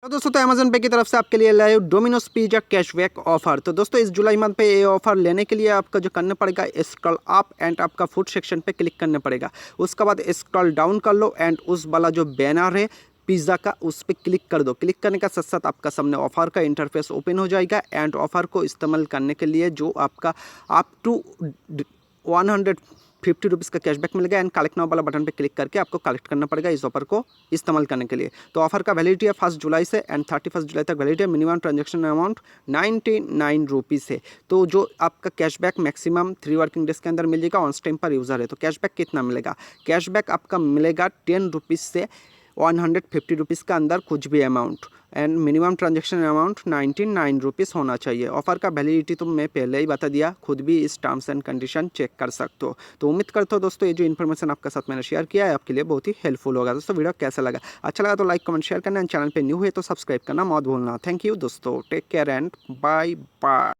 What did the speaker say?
तो दोस्तों तो अमेजन पे की तरफ से आपके लिए live Domino's pizza cashback offer. तो दोस्तों इस जुलाई मंथ पे ये ऑफर लेने के लिए आपका जो करना पड़ेगा, स्क्रॉल अप एंड आपका फूड सेक्शन पे क्लिक करना पड़ेगा। उसके बाद स्क्रॉल डाउन कर लो एंड उस वाला जो बैनर है पिज़्ज़ा का उस पर क्लिक कर दो। क्लिक करने का साथ साथ आपका सामने ऑफर का इंटरफेस ओपन हो जाएगा एंड ऑफर को इस्तेमाल करने के लिए जो आपका अप टू 150 रुपीज़ का कैशबैक मिलेगा एंड कलेक्ट नाउ वाला बटन पे क्लिक करके आपको कलेक्ट करना पड़ेगा इस ऑफर को इस्तेमाल करने के लिए। तो ऑफर का वैलिडिटी है 1 जुलाई से एंड 31 जुलाई तक वैलिडिटी है। मिनिमम ट्रांजेक्शन अमाउंट 99 रुपीज़ है। तो जो आपका कैशबैक मैक्सिमम 3 वर्किंग डेज के अंदर मिल जाएगा ऑन टाइम पर यूज़र है। तो कैशबैक कितना मिलेगा? कैशबैक आपका मिलेगा 10 रुपीज़ से 150 रुपीज़ का अंदर कुछ भी amount and minimum transaction amount 99 rupees होना चाहिए। ऑफर का वैलिडिटी तो मैं पहले ही बता दिया, खुद भी इस टर्म्स एंड कंडीशन चेक कर सकते हो। तो उम्मीद करता हूँ दोस्तों ये जो इन्फॉर्मेशन आपके साथ मैंने शेयर किया है आपके लिए बहुत ही हेल्पफुल होगा। दोस्तों वीडियो कैसा लगा? अच्छा लगा तो लाइक कमेंट शेयर करना एंड चैनल पर न्यू है तो सब्सक्राइब करना मत भूलना। थैंक यू दोस्तों, take care and bye bye.